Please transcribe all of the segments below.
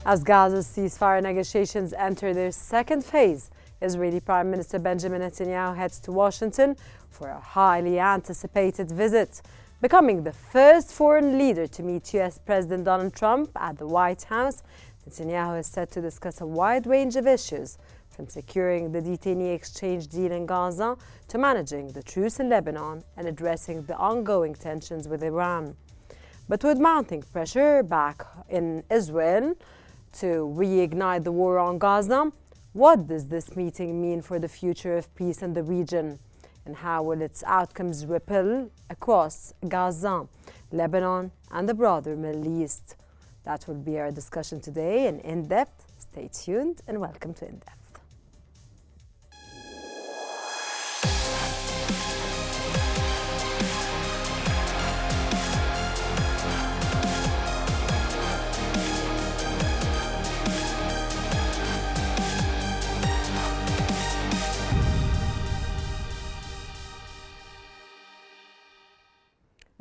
As Gaza's ceasefire negotiations enter their second phase, Israeli Prime Minister Benjamin Netanyahu heads to Washington for a highly anticipated visit, becoming the first foreign leader to meet U.S. President Donald Trump at the White House. Netanyahu is set to discuss a wide range of issues, from securing the detainee exchange deal in Gaza to managing the truce in Lebanon and addressing the ongoing tensions with Iran. But with mounting pressure back in Israel to reignite the war on Gaza, what does this meeting mean for the future of peace in the region? And how will its outcomes ripple across Gaza, Lebanon, and the broader Middle East? That will be our discussion today in In-Depth. Stay tuned and welcome to In-Depth.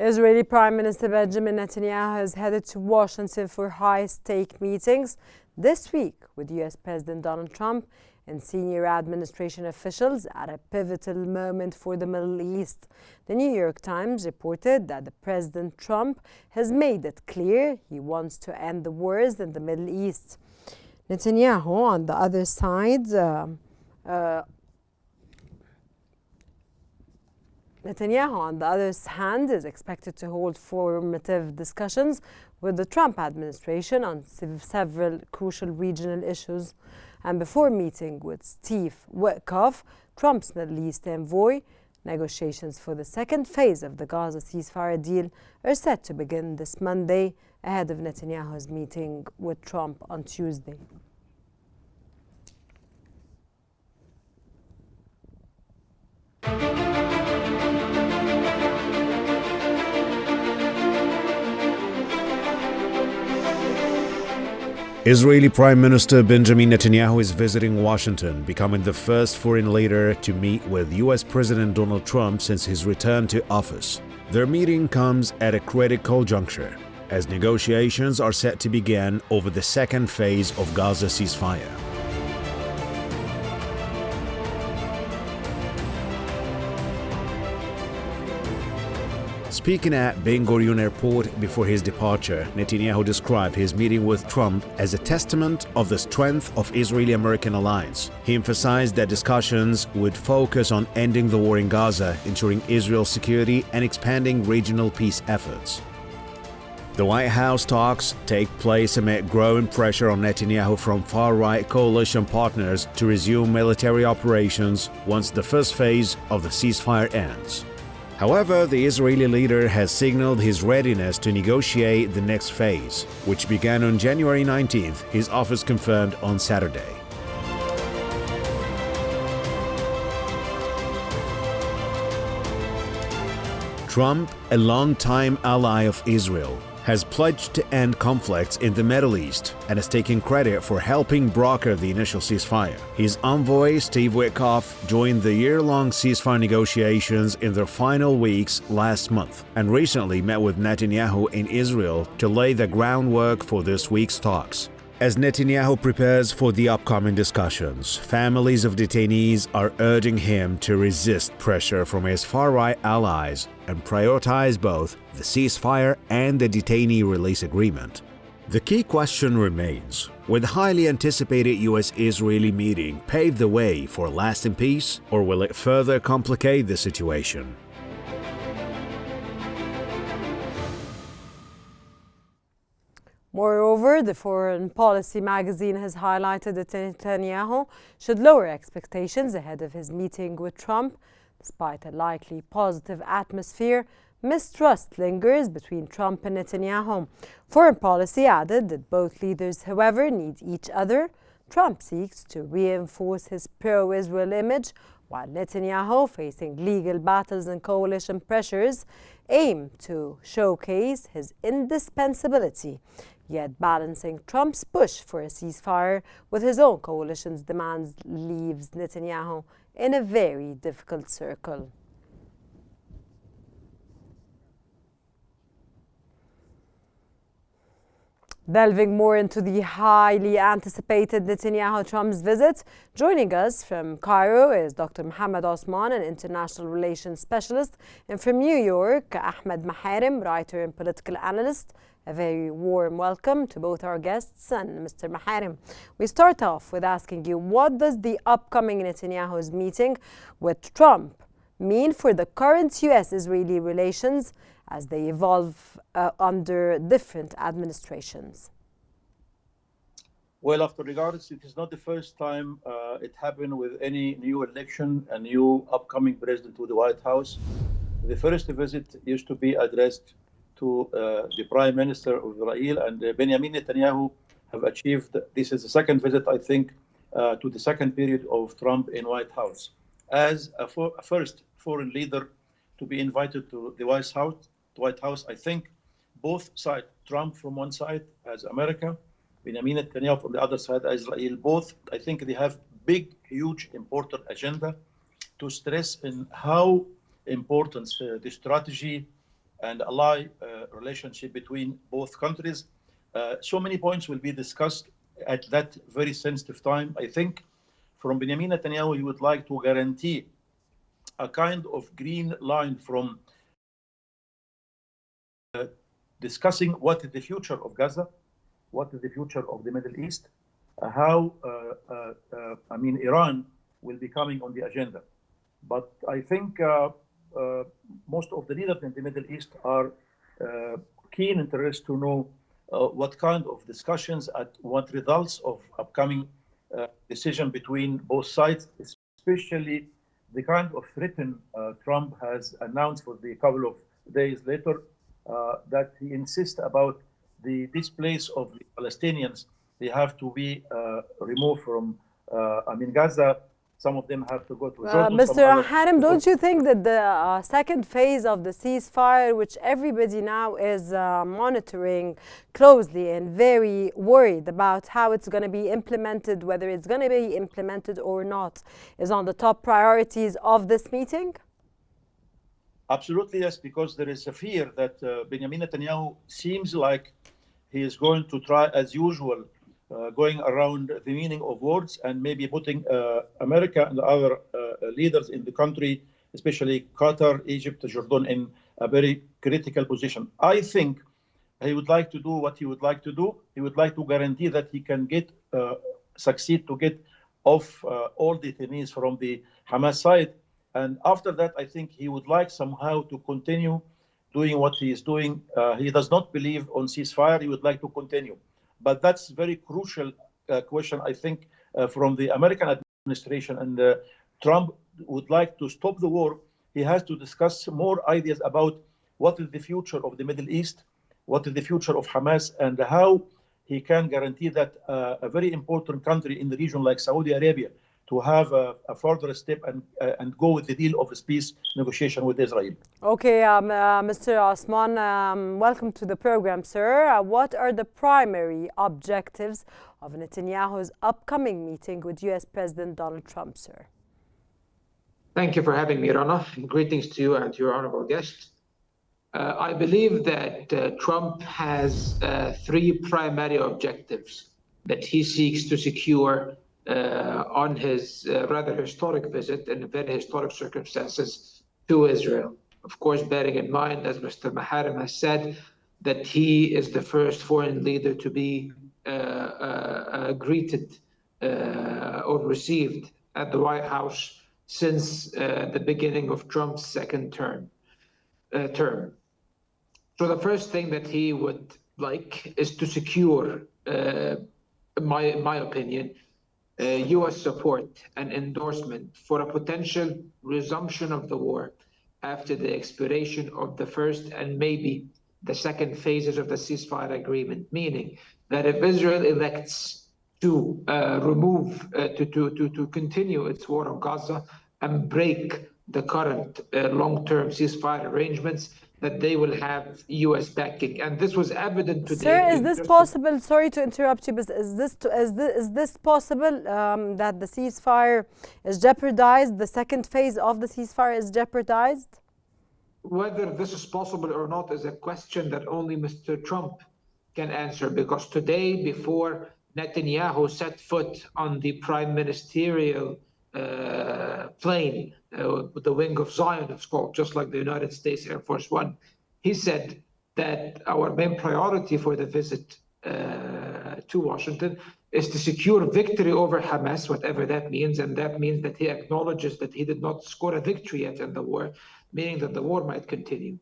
Israeli Prime Minister Benjamin Netanyahu has headed to Washington for high-stake meetings this week with U.S. President Donald Trump and senior administration officials at a pivotal moment for the Middle East. The New York Times reported that the President Trump has made it clear he wants to end the wars in the Middle East. Netanyahu, on the other side, is expected to hold formative discussions with the Trump administration on several crucial regional issues. And before meeting with Steve Witkoff, Trump's Middle East envoy, negotiations for the second phase of the Gaza ceasefire deal are set to begin this Monday, ahead of Netanyahu's meeting with Trump on Tuesday. Israeli Prime Minister Benjamin Netanyahu is visiting Washington, becoming the first foreign leader to meet with U.S. President Donald Trump since his return to office. Their meeting comes at a critical juncture, as negotiations are set to begin over the second phase of Gaza ceasefire. Speaking at Ben Gurion Airport before his departure, Netanyahu described his meeting with Trump as a testament of the strength of Israeli-American alliance. He emphasized that discussions would focus on ending the war in Gaza, ensuring Israel's security, and expanding regional peace efforts. The White House talks take place amid growing pressure on Netanyahu from far-right coalition partners to resume military operations once the first phase of the ceasefire ends. However, the Israeli leader has signaled his readiness to negotiate the next phase, which began on January 19th, his office confirmed on Saturday. Trump, a longtime ally of Israel, has pledged to end conflicts in the Middle East and has taken credit for helping broker the initial ceasefire. His envoy, Steve Witkoff, joined the year-long ceasefire negotiations in their final weeks last month and recently met with Netanyahu in Israel to lay the groundwork for this week's talks. As Netanyahu prepares for the upcoming discussions, families of detainees are urging him to resist pressure from his far-right allies and prioritize both the ceasefire and the detainee release agreement. The key question remains, will the highly anticipated U.S.-Israeli meeting pave the way for lasting peace, or will it further complicate the situation? Moreover, the Foreign Policy magazine has highlighted that Netanyahu should lower expectations ahead of his meeting with Trump. Despite a likely positive atmosphere, mistrust lingers between Trump and Netanyahu. Foreign Policy added that both leaders, however, need each other. Trump seeks to reinforce his pro-Israel image, while Netanyahu, facing legal battles and coalition pressures, aim to showcase his indispensability, yet balancing Trump's push for a ceasefire with his own coalition's demands leaves Netanyahu in a very difficult circle. Delving more into the highly anticipated Netanyahu-Trump's visit, joining us from Cairo is Dr. Mohammed Osman, an international relations specialist, and from New York, Ahmed Maharim, writer and political analyst. A very warm welcome to both our guests and Mr. Maharim. We start off with asking you, what does the upcoming Netanyahu's meeting with Trump mean for the current U.S.-Israeli relations as they evolve under different administrations? Well, after regards, it is not the first time it happened with any new election, a new upcoming president to the White House. The first visit used to be addressed to the Prime Minister of Israel, and Benjamin Netanyahu have achieved, this is the second visit, I think, to the second period of Trump in White House. As a first foreign leader to be invited to the White House, I think both sides, Trump from one side as America, Benjamin Netanyahu from the other side as Israel, both, I think they have big, huge, important agenda to stress in how important the strategy and ally relationship between both countries. So many points will be discussed at that very sensitive time. I think from Benjamin Netanyahu, he would like to guarantee a kind of green line from discussing what is the future of Gaza, what is the future of the Middle East, how, Iran will be coming on the agenda. But I think most of the leaders in the Middle East are keen interest to know what kind of discussions and what results of upcoming decision between both sides, especially the kind of threat Trump has announced for the couple of days later, that he insists about the displace of the Palestinians. They have to be removed from, Gaza. Some of them have to go to Jordan. Mr. Harim, don't you think that the second phase of the ceasefire, which everybody now is monitoring closely and very worried about how it's going to be implemented, whether it's going to be implemented or not, is on the top priorities of this meeting? Absolutely, yes, because there is a fear that Benjamin Netanyahu seems like he is going to try, as usual, going around the meaning of words and maybe putting America and other leaders in the country, especially Qatar, Egypt, Jordan, in a very critical position. I think he would like to do what he would like to do. He would like to guarantee that he can succeed to get off all detainees from the Hamas side. And after that, I think he would like somehow to continue doing what he is doing. He does not believe on ceasefire. He would like to continue. But that's a very crucial question, I think, from the American administration. And Trump would like to stop the war. He has to discuss more ideas about what is the future of the Middle East, what is the future of Hamas, and how he can guarantee that a very important country in the region like Saudi Arabia to have a further step and go with the deal of peace negotiation with Israel. Okay, Mr. Osman, welcome to the program, sir. What are the primary objectives of Netanyahu's upcoming meeting with U.S. President Donald Trump, sir? Thank you for having me, Rana. Greetings to you and to your honorable guests. I believe that Trump has three primary objectives that he seeks to secure on his rather historic visit in very historic circumstances to Israel. Of course, bearing in mind, as Mr. Maharim has said, that he is the first foreign leader to be greeted or received at the White House since the beginning of Trump's second term. So the first thing that he would like is to secure, my opinion, U.S. support and endorsement for a potential resumption of the war after the expiration of the first and maybe the second phases of the ceasefire agreement, meaning that if Israel elects to to continue its war on Gaza and break the current long-term ceasefire arrangements, that they will have U.S. backing, and this was evident today. Sir, is this possible? Sorry to interrupt you, but is this possible that the ceasefire is jeopardized? The second phase of the ceasefire is jeopardized? Whether this is possible or not is a question that only Mr. Trump can answer, because today, before Netanyahu set foot on the prime ministerial plane, the wing of Zion, it's called, just like the United States Air Force One, he said that our main priority for the visit to Washington is to secure victory over Hamas, whatever that means. And that means that he acknowledges that he did not score a victory yet in the war, meaning that the war might continue.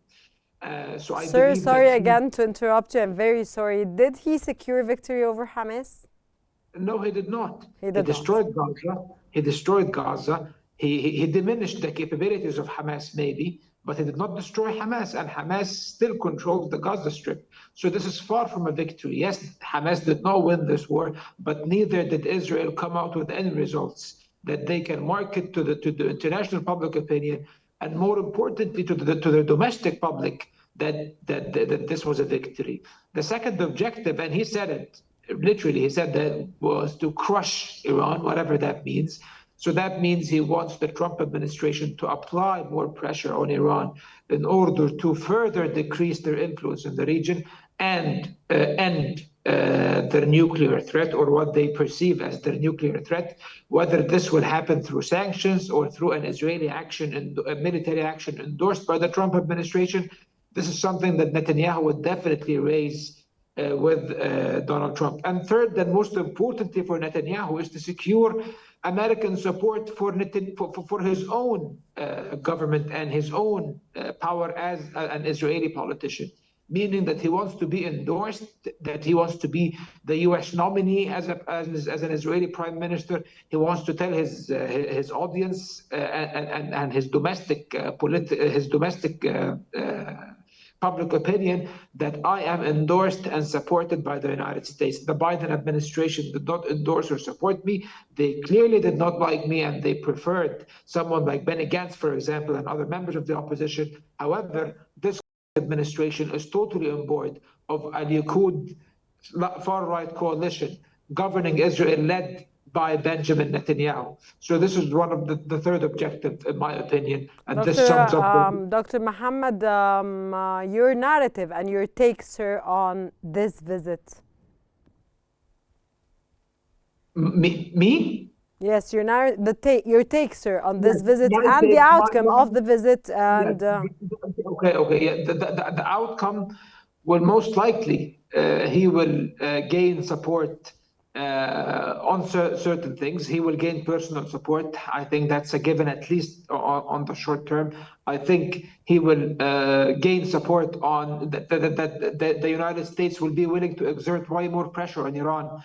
So I Sir, believe sorry that again to interrupt you. I'm very sorry. Did he secure victory over Hamas? No, he did not. He did not. Destroyed Gaza. He destroyed Gaza. He diminished the capabilities of Hamas, maybe, but he did not destroy Hamas, and Hamas still controls the Gaza Strip. So this is far from a victory. Yes, Hamas did not win this war, but neither did Israel come out with any results that they can market to the international public opinion, and more importantly to the domestic public, that this was a victory. The second objective, and he said it literally, he said that was to crush Iran, whatever that means. So that means he wants the Trump administration to apply more pressure on Iran in order to further decrease their influence in the region and end their nuclear threat, or what they perceive as their nuclear threat. Whether this will happen through sanctions or through an Israeli action and a military action endorsed by the Trump administration, this is something that Netanyahu would definitely raise with Donald Trump. And third, and most importantly for Netanyahu, is to secure American support for his own government and his own power as an Israeli politician, meaning that he wants to be endorsed, that he wants to be the U.S. nominee as an Israeli prime minister. He wants to tell his audience and his domestic public opinion that I am endorsed and supported by the United States. The Biden administration did not endorse or support me. They clearly did not like me, and they preferred someone like Benny Gantz, for example, and other members of the opposition. However, this administration is totally on board of a Likud far-right coalition governing Israel, led by Benjamin Netanyahu. So this is one of the third objective, in my opinion. And this sums up Dr. Mohammed, your narrative and your take, sir, on this visit. Me? Yes, your take, sir, on this visit and the outcome of the visit. And okay. Yeah, the outcome will most likely he will gain support on certain things. He will gain personal support. I think that's a given, at least on the short term. I think he will gain support on that the United States will be willing to exert way more pressure on Iran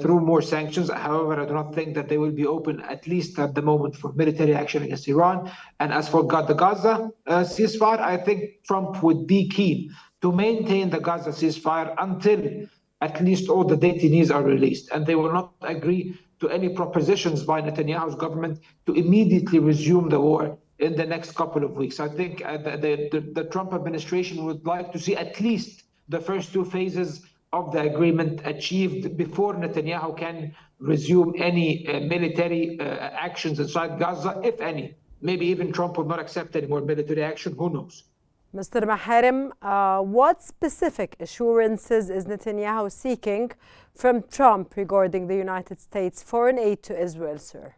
through more sanctions. However, I do not think that they will be open, at least at the moment, for military action against Iran. And as for the Gaza ceasefire, I think Trump would be keen to maintain the Gaza ceasefire until at least all the detainees are released, and they will not agree to any propositions by Netanyahu's government to immediately resume the war in the next couple of weeks. I think the Trump administration would like to see at least the first two phases of the agreement achieved before Netanyahu can resume any military actions inside Gaza, if any. Maybe even Trump will not accept any more military action, who knows? Mr. Maharem, what specific assurances is Netanyahu seeking from Trump regarding the United States foreign aid to Israel, sir?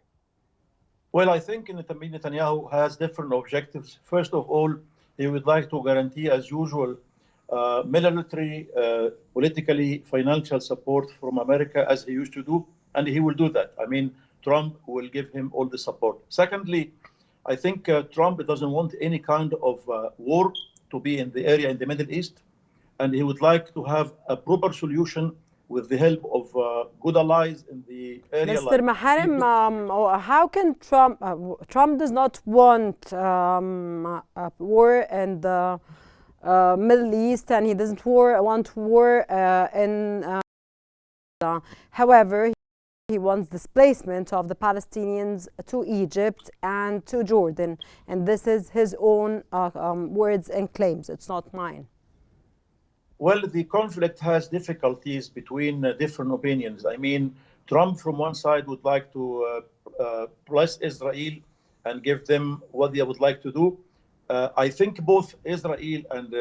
Well, I think Netanyahu has different objectives. First of all, he would like to guarantee, as usual, military, politically, financial support from America, as he used to do, and he will do that. I mean, Trump will give him all the support. Secondly, I think Trump doesn't want any kind of war to be in the area in the Middle East, and he would like to have a proper solution with the help of good allies in the area. Mr. Maharem, how can Trump does not want a war in the Middle East, and he doesn't want war in however, he wants displacement of the Palestinians to Egypt and to Jordan, and this is his own words and claims. It's not mine. Well, the conflict has difficulties between different opinions. I mean, Trump from one side would like to bless Israel and give them what they would like to do. I think both Israel and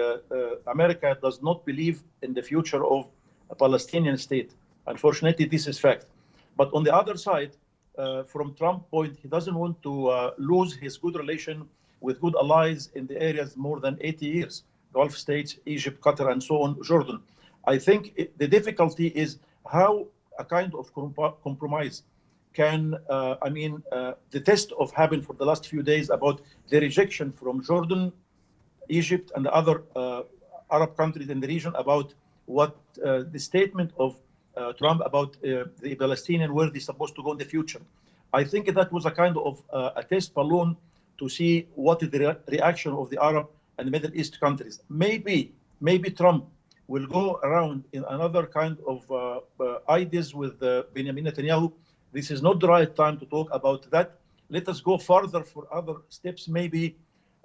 America does not believe in the future of a Palestinian state. Unfortunately, this is fact. But on the other side, from Trump's point, he doesn't want to lose his good relation with good allies in the areas more than 80 years, Gulf states, Egypt, Qatar, and so on, Jordan. I think the difficulty is how a kind of compromise can, the test of happened for the last few days about the rejection from Jordan, Egypt, and the other Arab countries in the region about what the statement of Trump about the Palestinian, where they're supposed to go in the future. I think that was a kind of a test balloon to see what is the reaction of the Arab and the Middle East countries. Maybe Trump will go around in another kind of ideas with Benjamin Netanyahu. This is not the right time to talk about that. Let us go further for other steps, maybe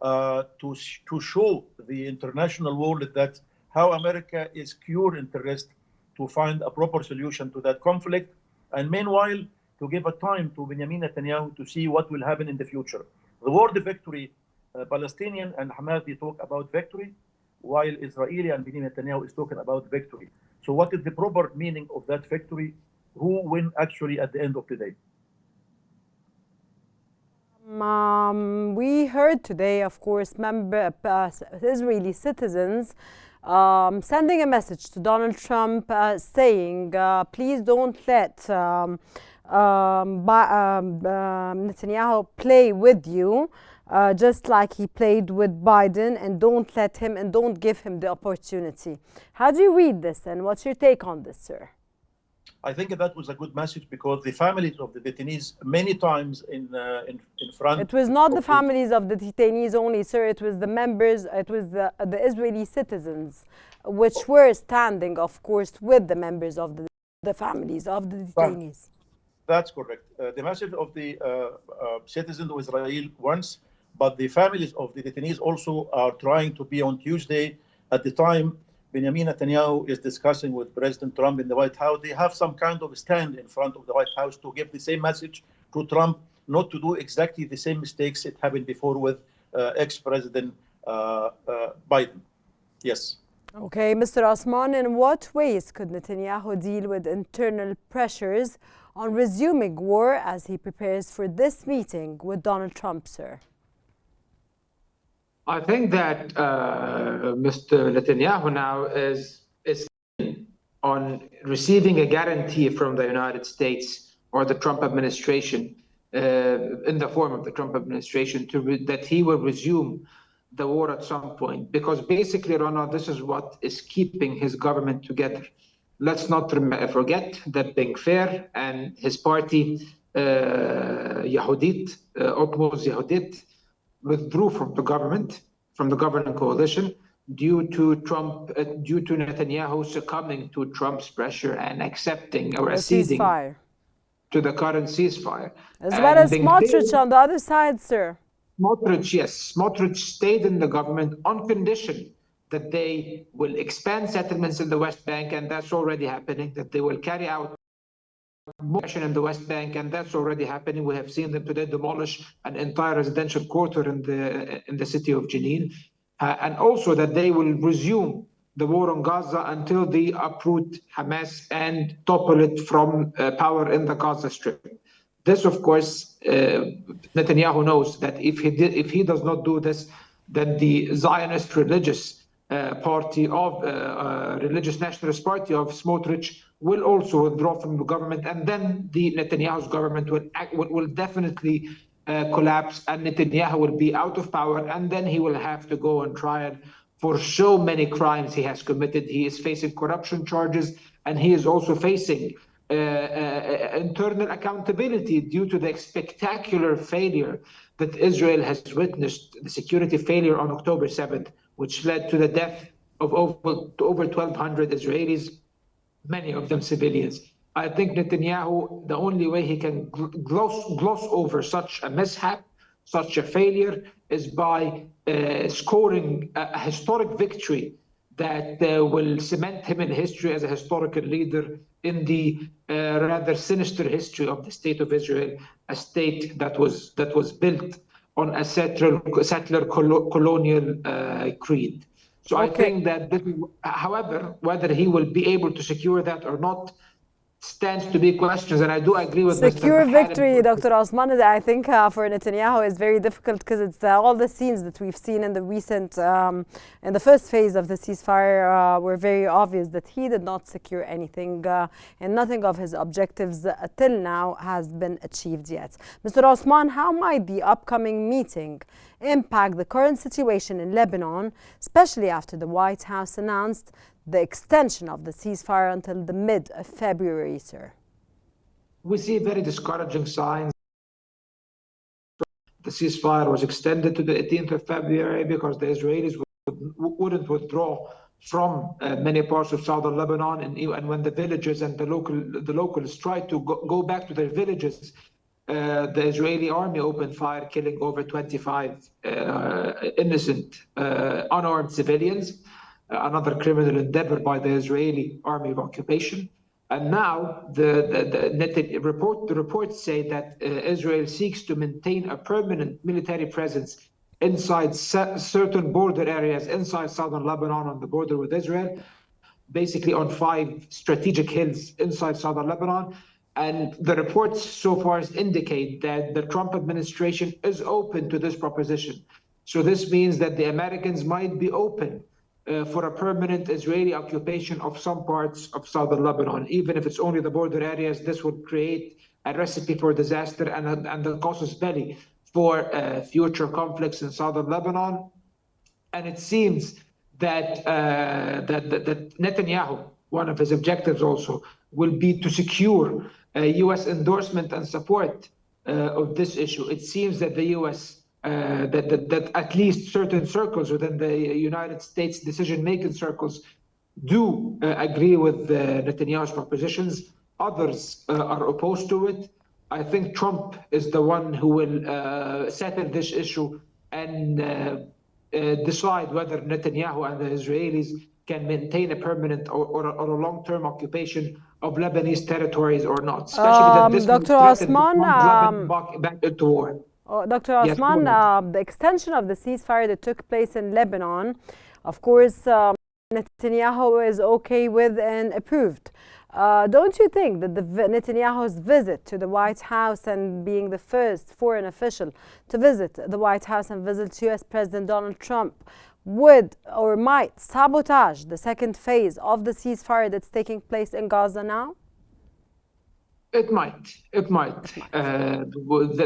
to show the international world that how America is pure interest to find a proper solution to that conflict. And meanwhile, to give a time to Benjamin Netanyahu to see what will happen in the future. The word victory, Palestinian and Hamas, they talk about victory, while Israeli and Benjamin Netanyahu is talking about victory. So what is the proper meaning of that victory? Who win actually at the end of the day? We heard today, of course, Israeli citizens sending a message to Donald Trump saying, please don't let Netanyahu play with you, just like he played with Biden, and don't let him and don't give him the opportunity. How do you read this, and what's your take on this, sir? I think that was a good message because the families of the detainees many times in front. It was not the families of the detainees only, sir. It was the members. It was the Israeli citizens, which were standing, of course, with the members of the families of the detainees. That's correct. The message of the citizens of Israel once, but the families of the detainees also are trying to be on Tuesday at the time Benjamin Netanyahu is discussing with President Trump in the White House. They have some kind of stand in front of the White House to give the same message to Trump, not to do exactly the same mistakes it happened before with ex-President Biden. Yes. Okay, Mr. Osman, in what ways could Netanyahu deal with internal pressures on resuming war as he prepares for this meeting with Donald Trump, sir? I think that Mr. Netanyahu now is on receiving a guarantee from the United States or the Trump administration, in the form of the Trump administration, that he will resume the war at some point. Because basically, Ronald, this is what is keeping his government together. Let's not forget that Ben Gvir and his party, Yehudit, Qnews Yehudit, withdrew from the government, from the governing coalition, due to Netanyahu succumbing to Trump's pressure and accepting or acceding to the current ceasefire. As well as Smotrich on the other side, sir. Smotrich, yes. Smotrich stayed in the government on condition that they will expand settlements in the West Bank, and that's already happening, that they will carry out more action in the West Bank, and that's already happening. We have seen them today demolish an entire residential quarter in the city of Jenin, and also that they will resume the war on Gaza until they uproot Hamas and topple it from power in the Gaza Strip. This, of course, Netanyahu knows that if he does not do this, then the Zionist religious religious nationalist party of Smotrich will also withdraw from the government, and then the Netanyahu's government will definitely collapse, and Netanyahu will be out of power, and then he will have to go on trial for so many crimes he has committed. He is facing corruption charges, and he is also facing internal accountability due to the spectacular failure that Israel has witnessed, the security failure on October 7th, which led to the death of over 1,200 Israelis, many of them civilians. I think Netanyahu, the only way he can gloss over such a mishap, such a failure, is by scoring a historic victory that will cement him in history as a historical leader in the rather sinister history of the state of Israel, a state that was built on a settler colonial creed. So I think that, however, whether he will be able to secure that or not stands to be questions, and I do agree with secure Mr. victory, Dr. Osman. I think for Netanyahu is very difficult because it's all the scenes that we've seen in the recent, in the first phase of the ceasefire were very obvious that he did not secure anything and nothing of his objectives till now has been achieved yet. Mr. Osman, how might the upcoming meeting impact the current situation in Lebanon, especially after the White House announced the extension of the ceasefire until the mid of February, sir? We see very discouraging signs. The ceasefire was extended to the 18th of February because the Israelis wouldn't withdraw from many parts of southern Lebanon, and when the villagers and the locals tried to go back to their villages, the Israeli army opened fire, killing over 25 innocent, unarmed civilians. Another criminal endeavor by the Israeli army of occupation. And now the reports say that Israel seeks to maintain a permanent military presence inside certain border areas inside southern Lebanon on the border with Israel, basically on 5 strategic hills inside southern Lebanon. And the reports so far indicate that the Trump administration is open to this proposition. So this means that the Americans might be open for a permanent Israeli occupation of some parts of southern Lebanon. Even if it's only the border areas, this would create a recipe for disaster and a casus belli for future conflicts in southern Lebanon. And it seems that that Netanyahu, one of his objectives also, will be to secure U.S. endorsement and support of this issue. It seems that the U.S. That at least certain circles within the United States decision-making circles do agree with Netanyahu's propositions. Others are opposed to it. I think Trump is the one who will settle this issue and decide whether Netanyahu and the Israelis can maintain a permanent or a long-term occupation of Lebanese territories or not. Especially that this Dr. Osman, Lebanon back into war. Dr. Osman, the extension of the ceasefire that took place in Lebanon, of course, Netanyahu is okay with and approved. Don't you think that Netanyahu's visit to the White House and being the first foreign official to visit the White House and visit U.S. President Donald Trump would or might sabotage the second phase of the ceasefire that's taking place in Gaza now? It might.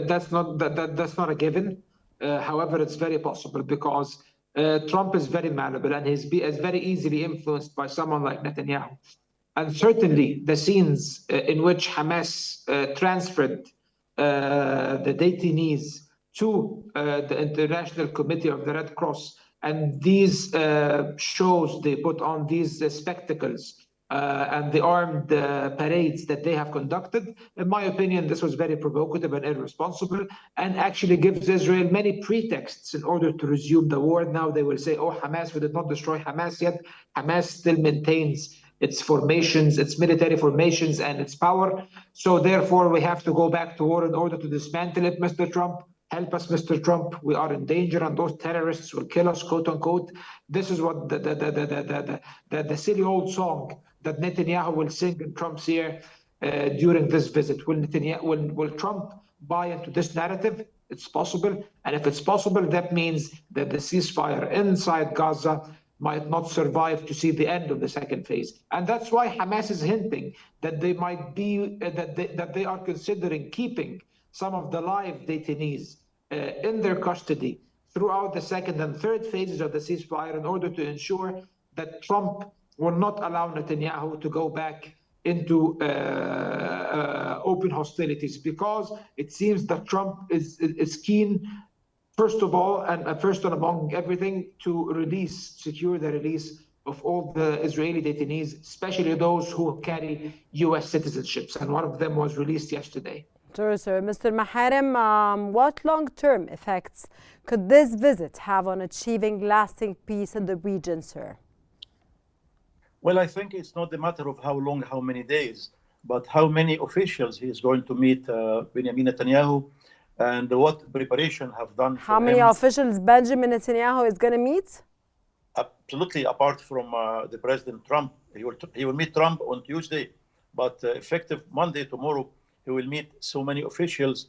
That's not a given. However, it's very possible because Trump is very malleable and is very easily influenced by someone like Netanyahu. And certainly the scenes in which Hamas transferred the detainees to the International Committee of the Red Cross, and these shows they put on, these spectacles, and the armed parades that they have conducted, in my opinion, this was very provocative and irresponsible, and actually gives Israel many pretexts in order to resume the war. Now they will say, oh, Hamas, we did not destroy Hamas yet. Hamas still maintains its formations, its military formations, and its power. So therefore, we have to go back to war in order to dismantle it, Mr. Trump. Help us, Mr. Trump. We are in danger, and those terrorists will kill us, quote unquote. This is what the silly old song that Netanyahu will sing in Trump's ear during this visit. Will Trump buy into this narrative? It's possible. And if it's possible, that means that the ceasefire inside Gaza might not survive to see the end of the second phase. And that's why Hamas is hinting that they might be, that they are considering keeping some of the live detainees in their custody throughout the second and third phases of the ceasefire in order to ensure that Trump will not allow Netanyahu to go back into open hostilities, because it seems that Trump is keen, first of all, and first and among everything, to secure the release of all the Israeli detainees, especially those who carry U.S. citizenships. And one of them was released yesterday. Sure, sir. Mr. Maharem, what long-term effects could this visit have on achieving lasting peace in the region, sir? Well, I think it's not a matter of how long, how many days, but how many officials he is going to meet, Benjamin Netanyahu, and what preparation have done How for many him. officials Benjamin Netanyahu is going to meet? Absolutely, apart from the President Trump. He will meet Trump on Tuesday, but effective Monday, tomorrow, he will meet so many officials.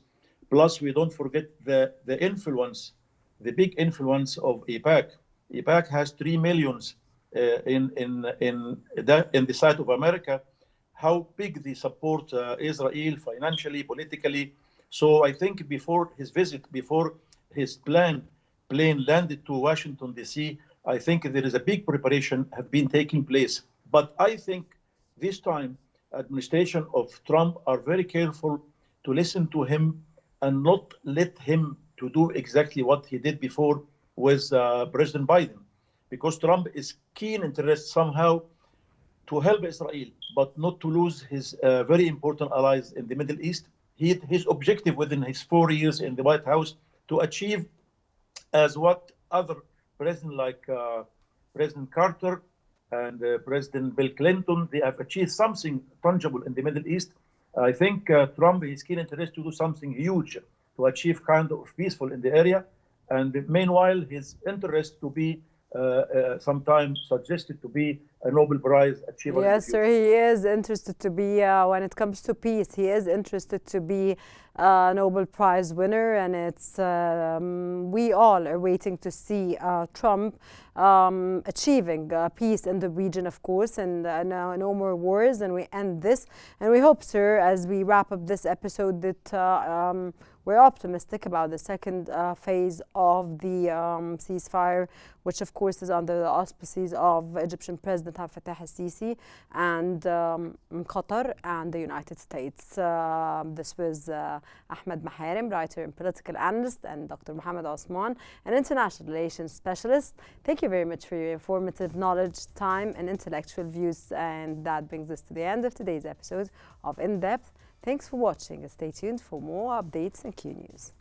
Plus, we don't forget the influence, the big influence of AIPAC. AIPAC has 3 million in the side of America. How big they support Israel financially, politically. So I think before his visit, before his plane landed to Washington, D.C., I think there is a big preparation have been taking place. But I think this time, administration of Trump are very careful to listen to him and not let him to do exactly what he did before with President Biden. Because Trump is keen interest somehow to help Israel, but not to lose his very important allies in the Middle East. His objective within his 4 years in the White House to achieve as what other presidents like President Carter and President Bill Clinton, they have achieved something tangible in the Middle East. I think Trump is keen interest to do something huge to achieve kind of peaceful in the area. And meanwhile, his interest to be sometimes suggested to be a Nobel Prize achiever. Yes, sir, he is interested to be, when it comes to peace, he is interested to be a Nobel Prize winner, and it's we all are waiting to see Trump achieving peace in the region, of course, and no more wars, and we end this. And we hope, sir, as we wrap up this episode, that we're optimistic about the second phase of the ceasefire, which of course is under the auspices of Egyptian President Abdel Fattah al-Sisi and Qatar and the United States. This was Ahmed Maharim, writer and political analyst, and Dr. Mohammed Osman, an international relations specialist. Thank you very much for your informative knowledge, time, and intellectual views. And that brings us to the end of today's episode of In Depth. Thanks for watching and stay tuned for more updates in Qnews.